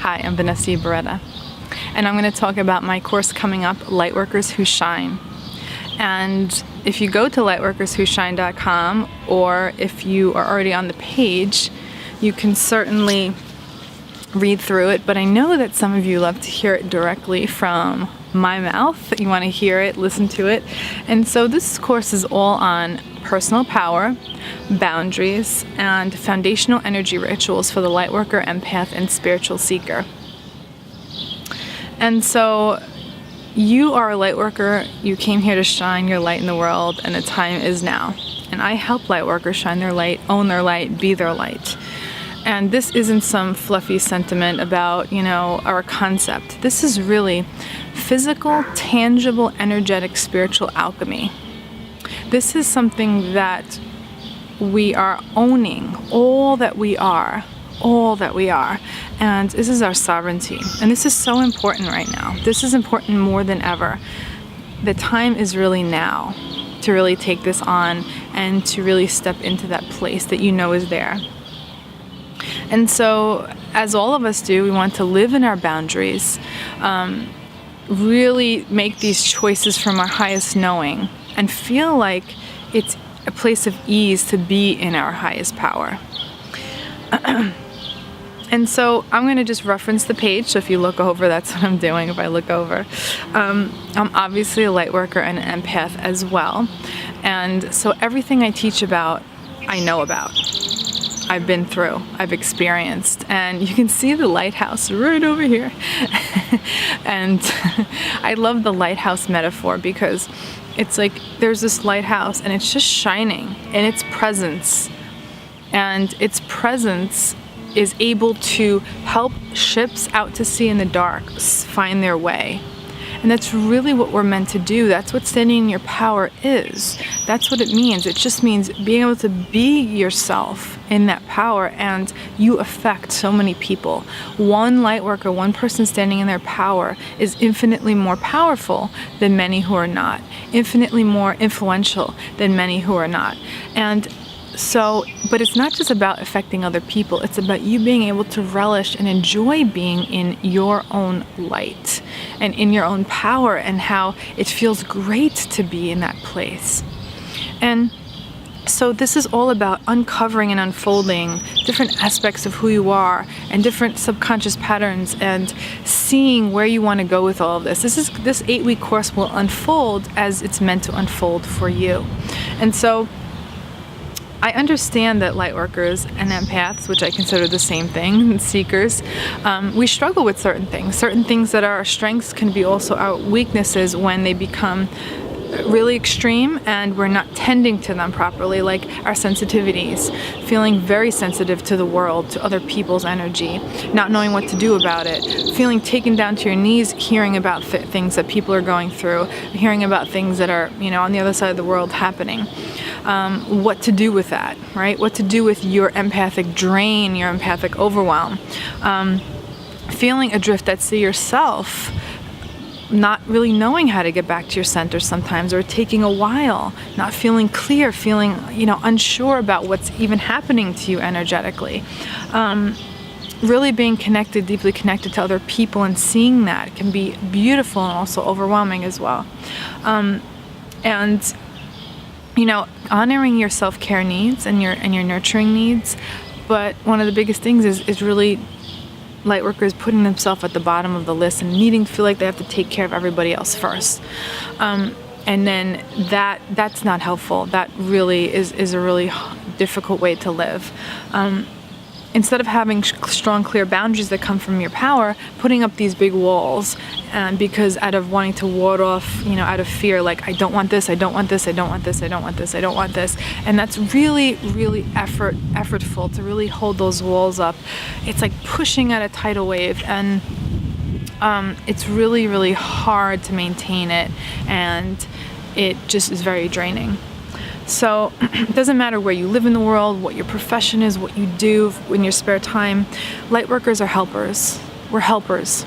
Hi, I'm Vanessa Beretta, and I'm going to talk about my course coming up, Lightworkers Who Shine. And if you go to lightworkerswhoshine.com, or if you are already on the page, you can certainly read through it, but I know that some of you love to hear it directly from my mouth. You want to hear it, listen to it. And so this course is all on personal power, boundaries, and foundational energy rituals for the Lightworker, Empath, and spiritual seeker. And so you are a Lightworker, you came here to shine your light in the world, and the time is now. And I help Lightworkers shine their light, own their light, be their light. And this isn't some fluffy sentiment about, our concept. This is really physical, tangible, energetic, spiritual alchemy. This is something that we are owning, all that we are. And this is our sovereignty. And this is so important right now. This is important more than ever. The time is really now to really take this on and to really step into that place that you know is there. And so, as all of us do, we want to live in our boundaries, really make these choices from our highest knowing, and feel like it's a place of ease to be in our highest power. And so I'm going to just reference the page, so if you look over, that's what I'm doing if I look over. I'm obviously a Lightworker and an Empath as well, and so everything I teach about, I know about. I've been through, I've experienced, and you can see the lighthouse right over here. And I love the lighthouse metaphor because it's like there's this lighthouse and it's just shining in its presence, and its presence is able to help ships out to sea in the dark find their way. And that's really what we're meant to do. That's what standing in your power is. That's what it means. It just means being able to be yourself in that power, and you affect so many people. One Lightworker, one person standing in their power is infinitely more powerful than many who are not, infinitely more influential than many who are not. And so, but it's not just about affecting other people, it's about you being able to relish and enjoy being in your own light and in your own power, and how it feels great to be in that place. And so this is all about uncovering and unfolding different aspects of who you are and different subconscious patterns, and seeing where you want to go with all of this. This 8-week course will unfold as it's meant to unfold for you. And so I understand that Lightworkers and Empaths, which I consider the same thing, and seekers, we struggle with certain things. Certain things that are our strengths can be also our weaknesses when they become really extreme and we're not tending to them properly, like our sensitivities, feeling very sensitive to the world, to other people's energy, not knowing what to do about it, feeling taken down to your knees, hearing about things that people are going through, hearing about things that are, on the other side of the world happening. What to do with that, right? What to do with your empathic drain, your empathic overwhelm. Feeling adrift at sea yourself, not really knowing how to get back to your center sometimes, or taking a while, not feeling clear, feeling, unsure about what's even happening to you energetically. Really being connected, deeply connected to other people, and seeing that can be beautiful and also overwhelming as well. Honoring your self-care needs and your nurturing needs, but one of the biggest things is really Lightworkers putting themselves at the bottom of the list and needing to feel like they have to take care of everybody else first. And then that's not helpful. That really is a really difficult way to live. Instead of having strong, clear boundaries that come from your power, putting up these big walls, because out of wanting to ward off, out of fear, like, I don't want this, I don't want this, I don't want this, I don't want this, I don't want this. And that's really, really effortful to really hold those walls up. It's like pushing at a tidal wave, and it's really, really hard to maintain it, and it just is very draining. So it doesn't matter where you live in the world, what your profession is, what you do in your spare time. Lightworkers are helpers. We're helpers.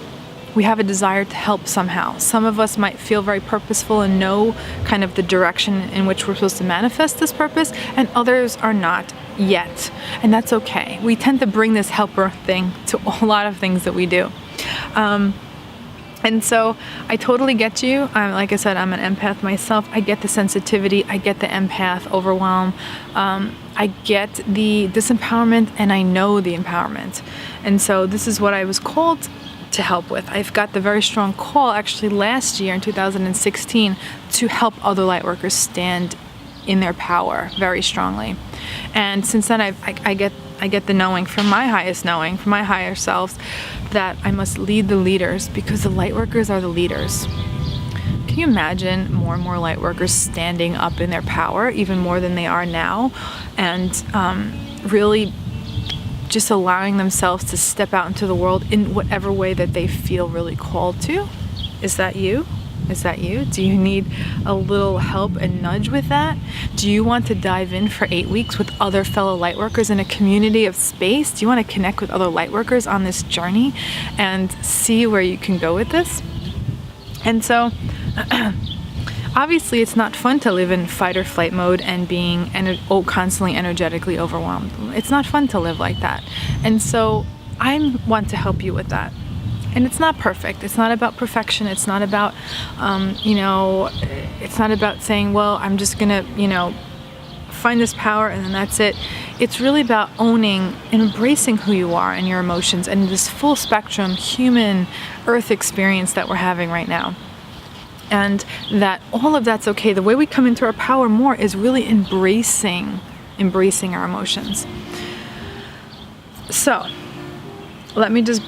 We have a desire to help somehow. Some of us might feel very purposeful and know kind of the direction in which we're supposed to manifest this purpose, and others are not yet. And that's okay. We tend to bring this helper thing to a lot of things that we do. And so I totally get you. Like I said, I'm an empath myself. I get the sensitivity. I get the empath overwhelm. I get the disempowerment, and I know the empowerment. And so this is what I was called to help with. I've got the very strong call actually last year in 2016 to help other lightworkers stand in their power very strongly. And since then I get the knowing from my highest knowing, from my higher selves, that I must lead the leaders, because the lightworkers are the leaders. Can you imagine more and more lightworkers standing up in their power, even more than they are now, and really just allowing themselves to step out into the world in whatever way that they feel really called to? Is that you? Is that you? Do you need a little help and nudge with that? Do you want to dive in for 8 weeks with other fellow lightworkers in a community of space? Do you want to connect with other lightworkers on this journey and see where you can go with this? And so, obviously, it's not fun to live in fight or flight mode and being constantly energetically overwhelmed. It's not fun to live like that. And so, I want to help you with that. And it's not perfect. It's not about perfection. It's not about, it's not about saying, well, I'm just going to, find this power and then that's it. It's really about owning and embracing who you are and your emotions and this full spectrum human earth experience that we're having right now. And that all of that's okay. The way we come into our power more is really embracing our emotions. So, let me just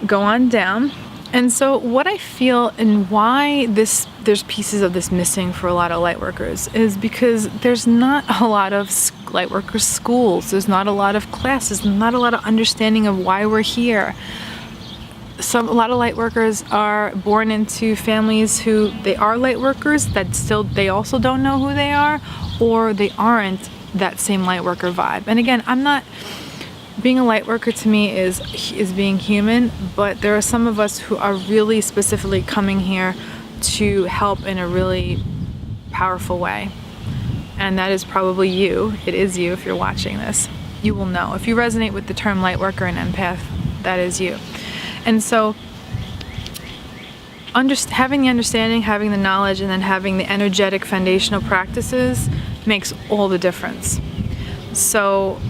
go on down. And so what I feel and why there's pieces of this missing for a lot of lightworkers is because there's not a lot of lightworker schools. There's not a lot of classes, not a lot of understanding of why we're here. A lot of lightworkers are born into families who they are lightworkers that they also don't know who they are, or they aren't that same lightworker vibe. And again, being a lightworker to me is being human, but there are some of us who are really specifically coming here to help in a really powerful way. And that is probably you. It is you if you're watching this. You will know. If you resonate with the term lightworker and empath, that is you. And so having the understanding, having the knowledge, and then having the energetic foundational practices makes all the difference. So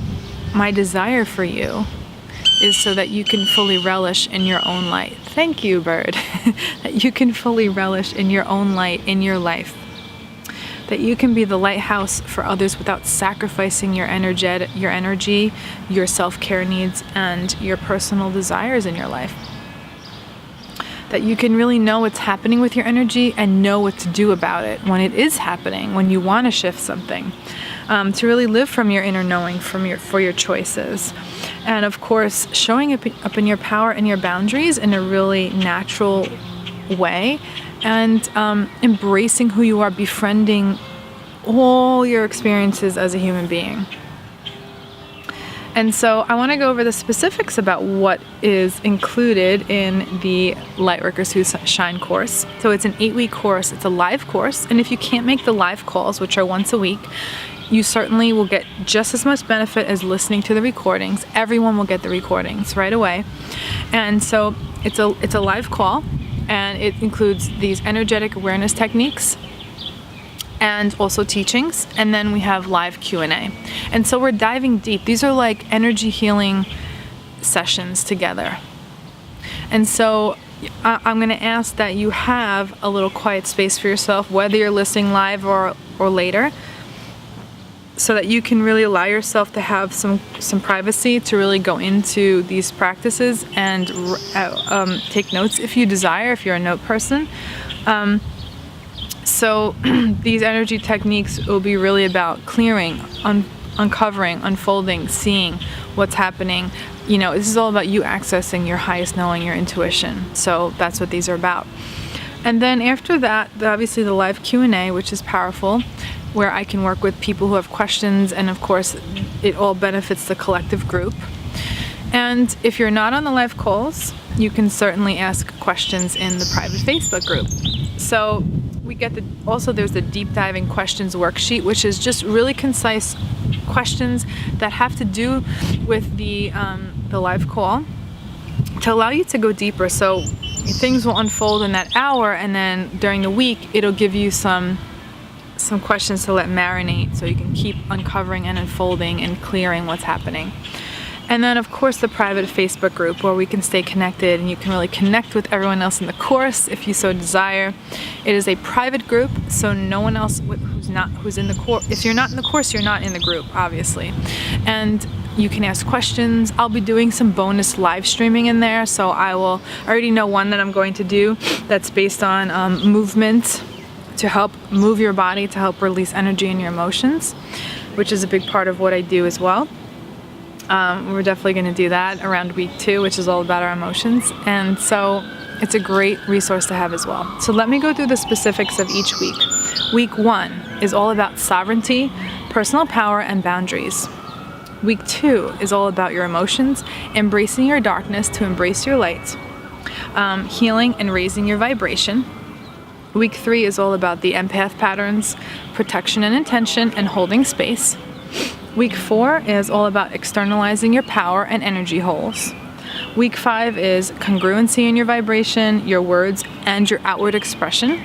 my desire for you is so that you can fully relish in your own light. Thank you, bird. That you can fully relish in your own light in your life. That you can be the lighthouse for others without sacrificing your energy, your self-care needs, and your personal desires in your life. That you can really know what's happening with your energy and know what to do about it when it is happening, when you want to shift something. To really live from your inner knowing, for your choices. And of course, showing up in your power and your boundaries in a really natural way, and embracing who you are, befriending all your experiences as a human being. And so I want to go over the specifics about what is included in the Lightworkers Who Shine course. So it's an 8-week course. It's a live course. And if you can't make the live calls, which are once a week, you certainly will get just as much benefit as listening to the recordings. Everyone will get the recordings right away. And so it's a live call, and it includes these energetic awareness techniques and also teachings, and then we have live Q&A. And so we're diving deep. These are like energy healing sessions together. And so I'm going to ask that you have a little quiet space for yourself, whether you're listening live or later, so that you can really allow yourself to have some privacy to really go into these practices and take notes if you desire, if you're a note person. So these energy techniques will be really about clearing, uncovering, unfolding, seeing what's happening. This is all about you accessing your highest knowing, your intuition. So that's what these are about. And then after that, obviously the live Q&A, which is powerful, where I can work with people who have questions, and of course it all benefits the collective group. And if you're not on the live calls, you can certainly ask questions in the private Facebook group. So we get also there's the deep diving questions worksheet, which is just really concise questions that have to do with the live call to allow you to go deeper. So things will unfold in that hour, and then during the week it'll give you some questions to let marinate, so you can keep uncovering and unfolding and clearing what's happening. And then of course the private Facebook group, where we can stay connected and you can really connect with everyone else in the course if you so desire. It is a private group, so no one else who's in the course, if you're not in the course, you're not in the group, obviously. And you can ask questions. I'll be doing some bonus live streaming in there, so I already know one that I'm going to do that's based on movement to help move your body, to help release energy in your emotions, which is a big part of what I do as well. We're definitely going to do that around week 2, which is all about our emotions. And so it's a great resource to have as well. So let me go through the specifics of each week. Week 1 is all about sovereignty, personal power, and boundaries. Week 2 is all about your emotions, embracing your darkness to embrace your light, healing and raising your vibration. Week 3 is all about the empath patterns, protection and intention, and holding space. Week 4 is all about externalizing your power and energy holes. Week 5 is congruency in your vibration, your words, and your outward expression.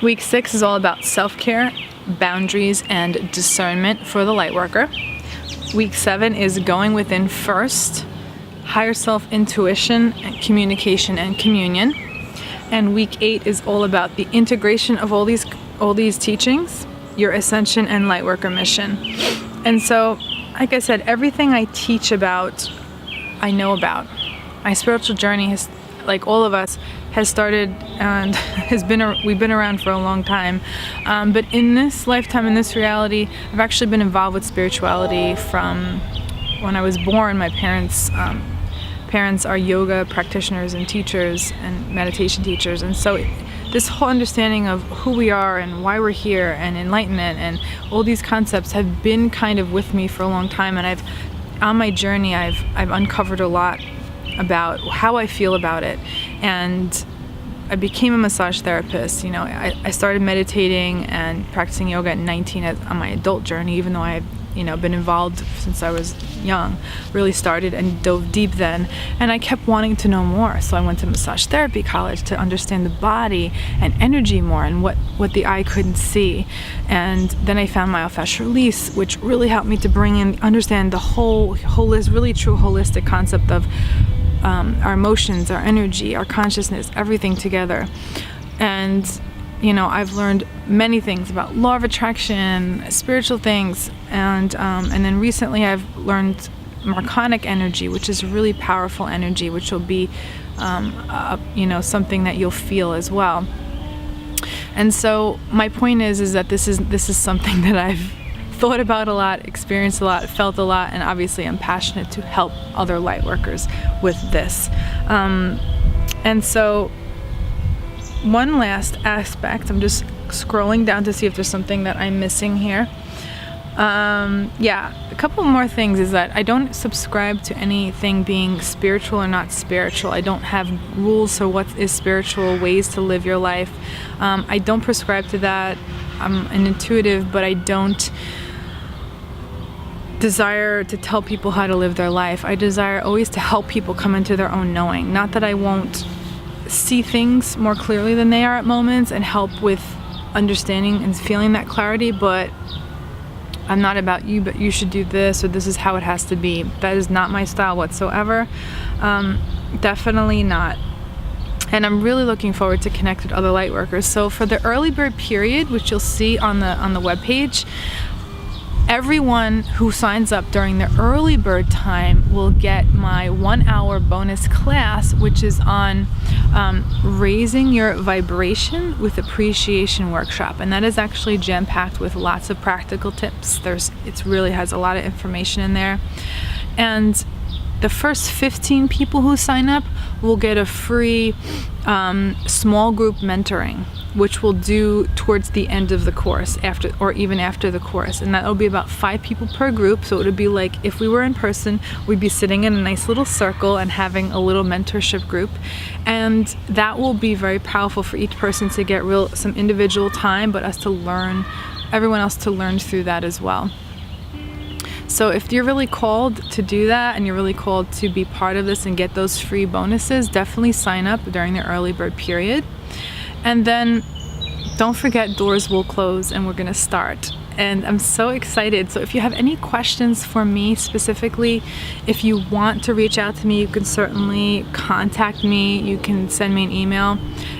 Week 6 is all about self-care, boundaries, and discernment for the Lightworker. Week 7 is going within first, higher self intuition, and communication and communion. And week 8 is all about the integration of all these teachings, your Ascension and Lightworker mission. And so, like I said, everything I teach about, I know about. My spiritual journey has, like all of us, has started and we've been around for a long time. But in this lifetime, in this reality, I've actually been involved with spirituality from when I was born. My parents are yoga practitioners and teachers and meditation teachers. And so this whole understanding of who we are and why we're here and enlightenment and all these concepts have been kind of with me for a long time. And on my journey, I've uncovered a lot about how I feel about it. And I became a massage therapist. I started meditating and practicing yoga at 19 on my adult journey, even though I had been involved since I was young, really started and dove deep then. And I kept wanting to know more. So I went to massage therapy college to understand the body and energy more and what the eye couldn't see. And then I found myofascial release, which really helped me to understand the whole really true holistic concept of our emotions, our energy, our consciousness, everything together. And I've learned many things about law of attraction, spiritual things, and then recently I've learned Marconic energy, which is really powerful energy, which will be something that you'll feel as well. And so my point is that this is something that I've thought about a lot, experienced a lot, felt a lot, and obviously I'm passionate to help other Lightworkers with this. And so one last aspect, I'm just scrolling down to see if there's something that I'm missing here. A couple more things is that I don't subscribe to anything being spiritual or not spiritual. I don't have rules for what is spiritual, ways to live your life. I don't prescribe to that. I'm an intuitive, but I don't desire to tell people how to live their life. I desire always to help people come into their own knowing. Not that I won't see things more clearly than they are at moments and help with understanding and feeling that clarity, but I'm not about you, but you should do this, or this is how it has to be. That is not my style whatsoever. Definitely not. And I'm really looking forward to connect with other Lightworkers. So for the early bird period, which you'll see on the webpage, everyone who signs up during the early bird time will get my 1-hour bonus class, which is on raising your vibration with appreciation workshop. And that is actually jam-packed with lots of practical tips. It really has a lot of information in there. And The first 15 people who sign up will get a free small group mentoring, which we'll do towards the end of the course, even after the course. And that'll be about 5 people per group. So it would be like if we were in person, we'd be sitting in a nice little circle and having a little mentorship group. And that will be very powerful for each person to get some individual time, but everyone else to learn through that as well. So if you're really called to do that and you're really called to be part of this and get those free bonuses, definitely sign up during the early bird period. And then don't forget, doors will close and we're gonna start. And I'm so excited. So if you have any questions for me specifically, if you want to reach out to me, you can certainly contact me. You can send me an email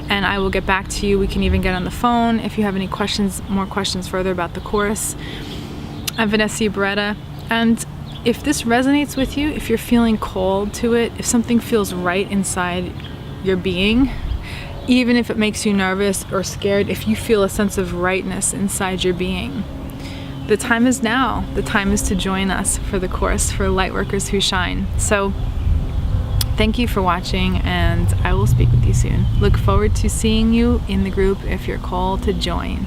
and I will get back to you. We can even get on the phone if you have any more questions further about the course. I'm Vanessa Beretta. And if this resonates with you, if you're feeling called to it, if something feels right inside your being, even if it makes you nervous or scared, if you feel a sense of rightness inside your being, the time is now. The time is to join us for the course for Lightworkers Who Shine. So thank you for watching, and I will speak with you soon. Look forward to seeing you in the group if you're called to join.